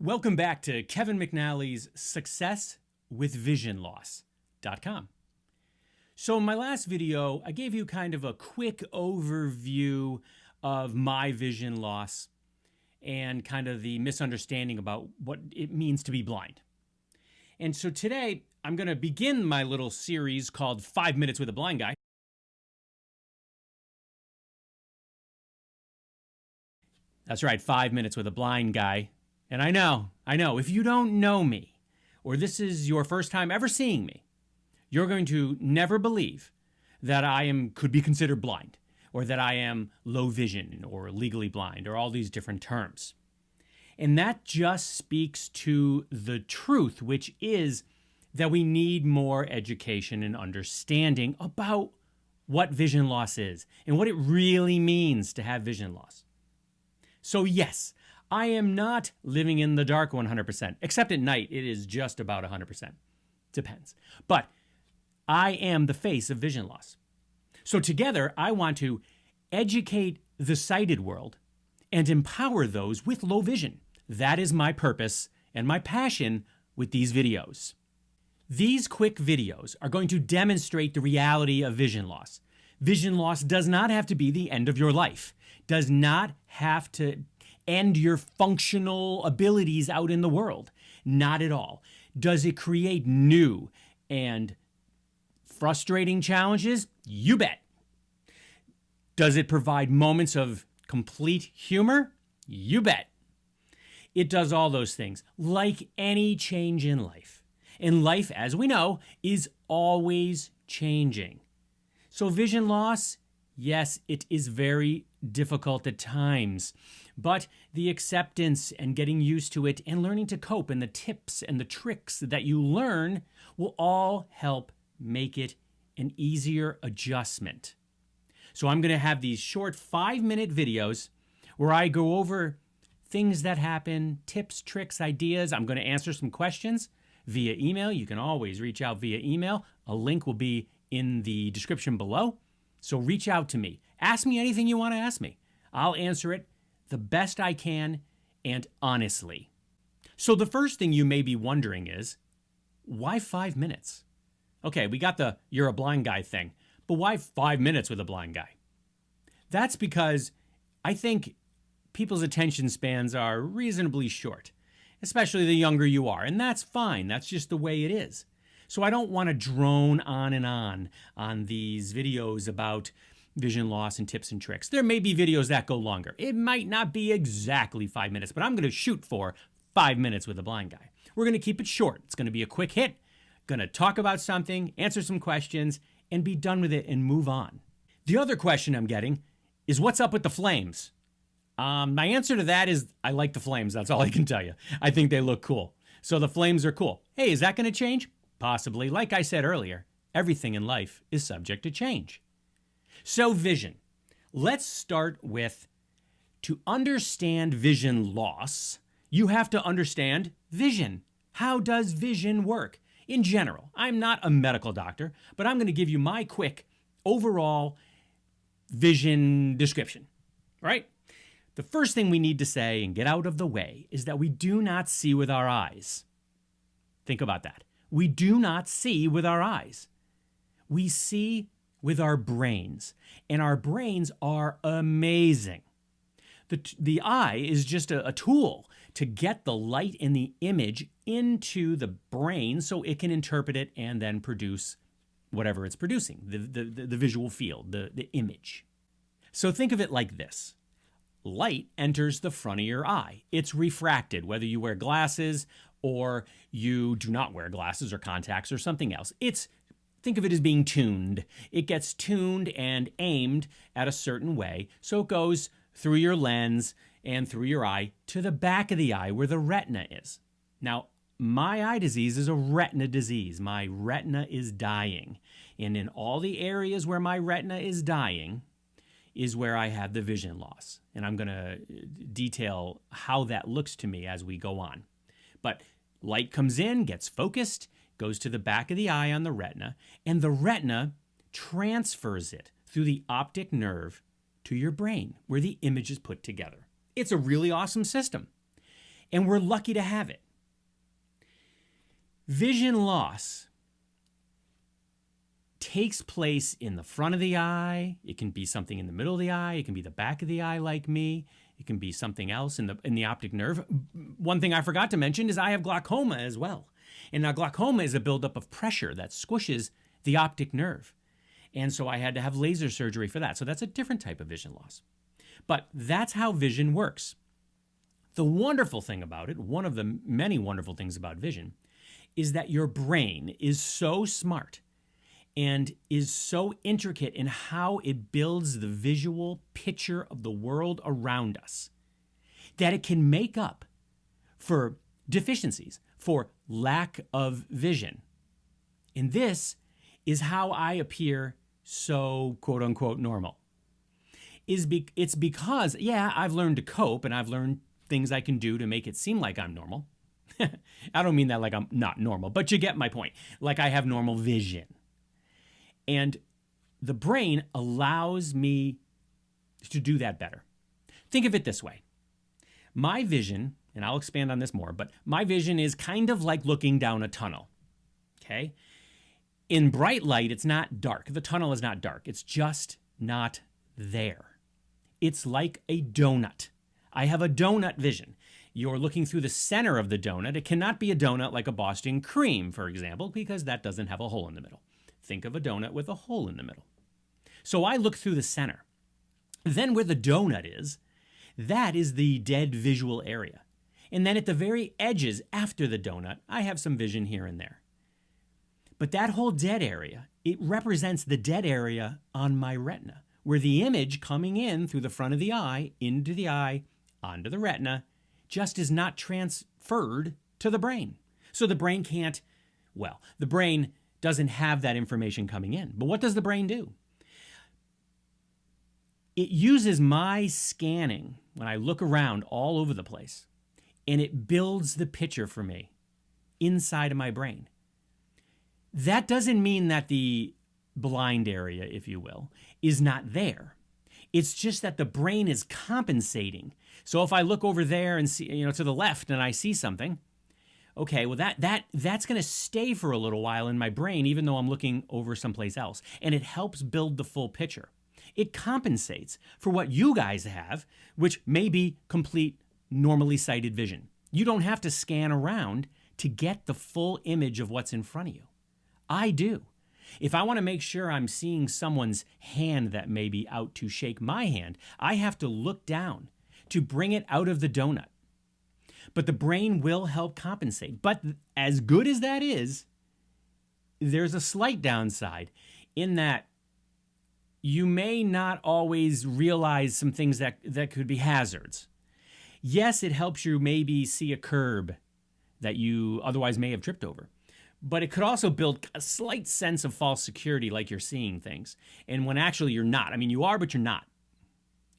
Welcome back to Kevin McNally's SuccessWithVisionLoss.com. So in my last video, I gave you kind of a quick overview of my vision loss and kind of the misunderstanding about what it means to be blind. And so today, I'm going to begin my little series called 5 Minutes with a Blind Guy. That's right, 5 Minutes with a Blind Guy. And I know, if you don't know me, or this is your first time ever seeing me, you're going to never believe that could be considered blind, or that I am low vision, or legally blind, or all these different terms. And that just speaks to the truth, which is that we need more education and understanding about what vision loss is, and what it really means to have vision loss. So yes, I am not living in the dark 100%, except at night it is just about 100%. Depends. But I am the face of vision loss. So together, I want to educate the sighted world and empower those with low vision. That is my purpose and my passion with these videos. These quick videos are going to demonstrate the reality of vision loss. Vision loss does not have to be the end of your life, does not have to end your functional abilities out in the world. Not at all. Does it create new and frustrating challenges? You bet. Does it provide moments of complete humor? You bet. It does all those things, like any change in life. And life, as we know, is always changing. So vision loss, yes, it is very difficult at times, but the acceptance and getting used to it and learning to cope and the tips and the tricks that you learn will all help make it an easier adjustment. So I'm going to have these short 5-minute videos where I go over things that happen, tips, tricks, ideas. I'm going to answer some questions via email. You can always reach out via email. A link will be in the description below. So reach out to me. Ask me anything you want to ask me. I'll answer it the best I can and honestly. So the first thing you may be wondering is, why 5 minutes? Okay, we got the you're a blind guy thing, but why 5 minutes with a blind guy? That's because I think people's attention spans are reasonably short, especially the younger you are, and that's fine. That's just the way it is. So I don't want to drone on and on these videos about vision loss and tips and tricks. There may be videos that go longer. It might not be exactly 5 minutes, but I'm going to shoot for 5 minutes with a blind guy. We're going to keep it short. It's going to be a quick hit. Going to talk about something, answer some questions, and be done with it and move on. The other question I'm getting is, what's up with the flames? My answer to that is I like the flames. That's all I can tell you. I think they look cool. So the flames are cool. Hey, is that going to change? Possibly. Like I said earlier, everything in life is subject to change. So vision. Let's start with, to understand vision loss, you have to understand vision. How does vision work? In general, I'm not a medical doctor, but I'm going to give you my quick overall vision description, right? The first thing we need to say and get out of the way is that we do not see with our eyes. Think about that. We do not see with our eyes. We see with our brains, and our brains are amazing. The eye is just a tool to get the light and the image into the brain so it can interpret it and then produce whatever it's producing, the visual field, the image. So think of it like this. Light enters the front of your eye. It's refracted, whether you wear glasses or you do not wear glasses or contacts or something else. Think of it as being tuned. It gets tuned and aimed at a certain way, so it goes through your lens and through your eye to the back of the eye where the retina is. Now, my eye disease is a retina disease. My retina is dying. And in all the areas where my retina is dying is where I have the vision loss. And I'm going to detail how that looks to me as we go on. But light comes in, gets focused, goes to the back of the eye on the retina, and the retina transfers it through the optic nerve to your brain, where the image is put together. It's a really awesome system. And we're lucky to have it. Vision loss takes place in the front of the eye. It can be something in the middle of the eye. It can be the back of the eye like me. It can be something else in the optic nerve. One thing I forgot to mention is I have glaucoma as well. And now glaucoma is a buildup of pressure that squishes the optic nerve. And so I had to have laser surgery for that. So that's a different type of vision loss. But that's how vision works. The wonderful thing about it, one of the many wonderful things about vision, is that your brain is so smart and is so intricate in how it builds the visual picture of the world around us that it can make up for deficiencies, for lack of vision. And this is how I appear so quote-unquote normal. It's because, yeah, I've learned to cope and I've learned things I can do to make it seem like I'm normal. I don't mean that like I'm not normal, but you get my point. Like I have normal vision. And the brain allows me to do that better. Think of it this way. My vision, and I'll expand on this more, but my vision is kind of like looking down a tunnel, okay? In bright light, it's not dark. The tunnel is not dark. It's just not there. It's like a donut. I have a donut vision. You're looking through the center of the donut. It cannot be a donut like a Boston cream, for example, because that doesn't have a hole in the middle. Think of a donut with a hole in the middle. So I look through the center. Then where the donut is, that is the dead visual area. And then at the very edges after the donut, I have some vision here and there. But that whole dead area, it represents the dead area on my retina, where the image coming in through the front of the eye, into the eye, onto the retina, just is not transferred to the brain. So the brain can't, the brain doesn't have that information coming in. But what does the brain do? It uses my scanning when I look around all over the place, and it builds the picture for me inside of my brain. That doesn't mean that the blind area, if you will, is not there. It's just that the brain is compensating. So if I look over there and see, to the left and I see something, okay, well that's going to stay for a little while in my brain, even though I'm looking over someplace else. And it helps build the full picture. It compensates for what you guys have, which may be complete normally sighted vision. You don't have to scan around to get the full image of what's in front of you. I do. If I want to make sure I'm seeing someone's hand that may be out to shake my hand, I have to look down to bring it out of the donut. But the brain will help compensate. But as good as that is, there's a slight downside in that you may not always realize some things that could be hazards. Yes, it helps you maybe see a curb that you otherwise may have tripped over. But it could also build a slight sense of false security, like you're seeing things. And when actually you're not. I mean, you are, but you're not.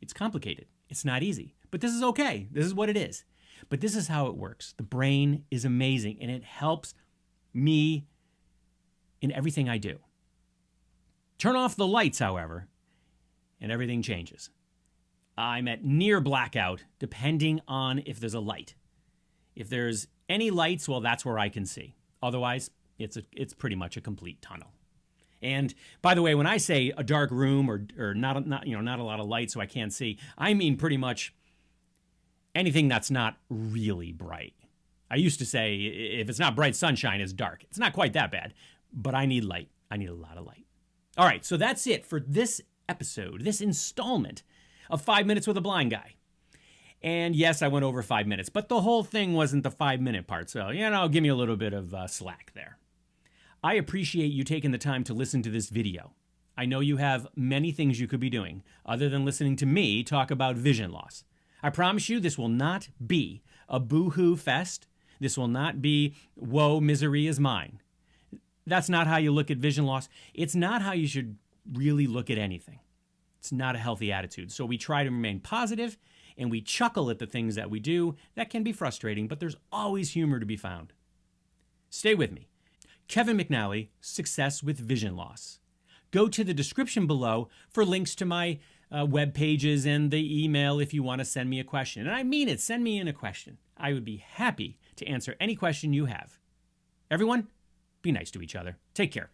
It's complicated. It's not easy. But this is okay. This is what it is. But this is how it works. The brain is amazing, and it helps me in everything I do. Turn off the lights, however, and everything changes. I'm at near blackout, depending on if there's a light. If there's any lights, well, that's where I can see. Otherwise, it's pretty much a complete tunnel. And by the way, when I say a dark room or not a lot of light so I can't see, I mean pretty much anything that's not really bright. I used to say if it's not bright sunshine, it's dark. It's not quite that bad, but I need light. I need a lot of light. All right, so that's it for this episode, this installment of 5 Minutes with a Blind Guy. And yes, I went over 5 minutes, but the whole thing wasn't the 5-minute part. So, give me a little bit of slack there. I appreciate you taking the time to listen to this video. I know you have many things you could be doing other than listening to me talk about vision loss. I promise you this will not be a boo-hoo fest. This will not be, woe, misery is mine. That's not how you look at vision loss. It's not how you should really look at anything. It's not a healthy attitude. So we try to remain positive, and we chuckle at the things that we do. That can be frustrating, but there's always humor to be found. Stay with me. Kevin McNally, Success with Vision Loss. Go to the description below for links to my web pages and the email if you want to send me a question. And I mean it. Send me in a question. I would be happy to answer any question you have. Everyone, be nice to each other. Take care.